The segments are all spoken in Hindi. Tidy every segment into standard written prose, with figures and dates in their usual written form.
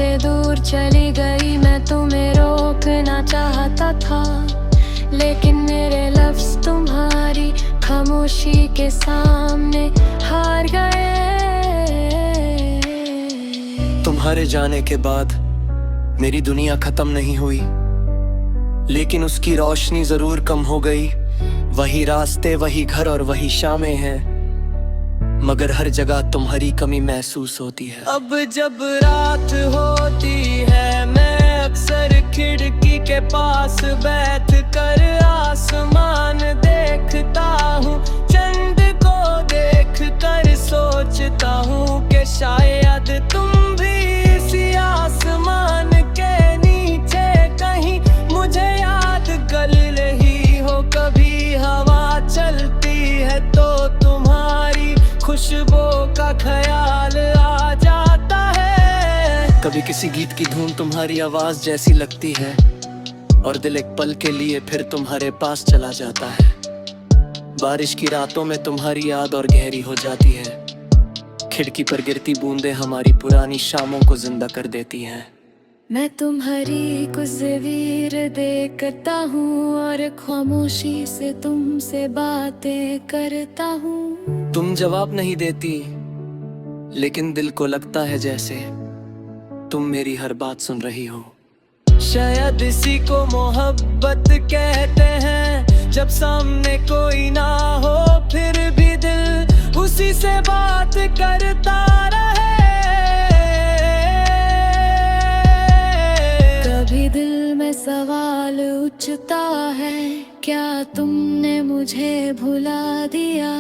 मुझसे दूर चली गई। मैं तुम्हें रोकना चाहता था, लेकिन मेरे लफ्ज़ तुम्हारी खामोशी के सामने हार गए। तुम्हारे जाने के बाद मेरी दुनिया खत्म नहीं हुई, लेकिन उसकी रोशनी जरूर कम हो गई। वही रास्ते, वही घर और वही शामें हैं, मगर हर जगह तुम्हारी कमी महसूस होती है। अब जब रात होती है, मैं अक्सर खिड़की के पास बैठ कर आसमान देखता हूँ। चंद को देख कर सोचता हूँ कि शायद तुम भी इसी आसमान के नीचे कहीं मुझे याद कर रही हो। कभी हवा चलती है तो तुम्हारी खुशबू का ख्याल आ जाता है। कभी किसी गीत की धुन तुम्हारी आवाज जैसी लगती है, और दिल एक पल के लिए फिर तुम्हारे पास चला जाता है। बारिश की रातों में तुम्हारी याद और गहरी हो जाती है। खिड़की पर गिरती बूंदें हमारी पुरानी शामों को जिंदा कर देती हैं। मैं तुम्हारी तस्वीर देखता हूँ और खामोशी से तुमसे बातें करता हूँ। तुम जवाब नहीं देती, लेकिन दिल को लगता है जैसे तुम मेरी हर बात सुन रही हो। शायद इसी को मोहब्बत कहते हैं, जब सामने कोई ना हो फिर भी दिल उसी से बात करता रहे। कभी दिल में सवाल उठता है, क्या तुमने मुझे भुला दिया?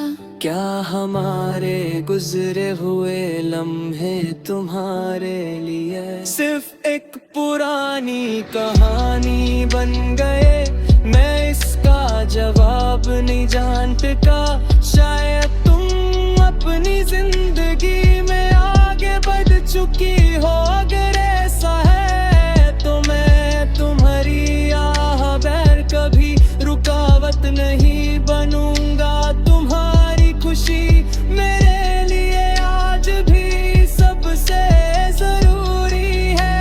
क्या हमारे गुजरे हुए लम्हे तुम्हारे लिए सिर्फ एक पुरानी कहानी बन गए? मैं इसका जवाब नहीं जानता। शायद तुम अपनी जिंदगी में आगे बढ़ चुकी हो। अगर ऐसा है तो मैं तुम्हारी आह बैर कभी रुकावट नहीं बनूंगा। तुम्हारी खुशी मेरे लिए आज भी सबसे जरूरी है।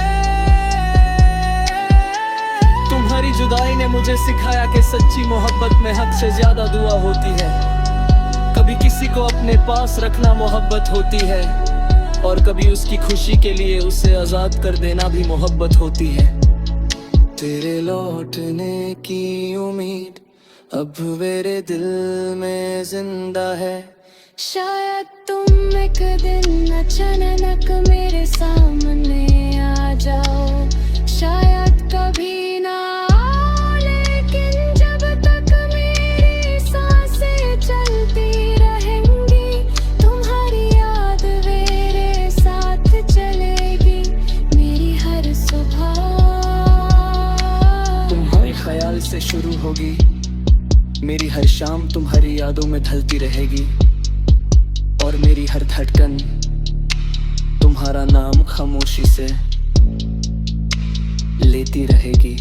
तुम्हारी जुदाई ने मुझे सिखाया कि सच्ची मोहब्बत में हद से ज्यादा दुआ होती है। कभी किसी को अपने पास रखना मोहब्बत होती है, और कभी उसकी खुशी के लिए उसे आजाद कर देना भी मोहब्बत होती है। तेरे लौटने की उम्मीद अब मेरे दिल में जिंदा है। शायद तुम एक दिन अचानक मेरे सामने आ जाओ। शायद कभी ना आओ, लेकिन जब तक मेरी सांसें चलती रहेंगी, तुम्हारी याद मेरे साथ चलेगी। मेरी हर सुबह तुम्हारे ख्याल से शुरू होगी, मेरी हर शाम तुम्हारी यादों में ढलती रहेगी, और मेरी हर धड़कन तुम्हारा नाम खामोशी से लेती रहेगी।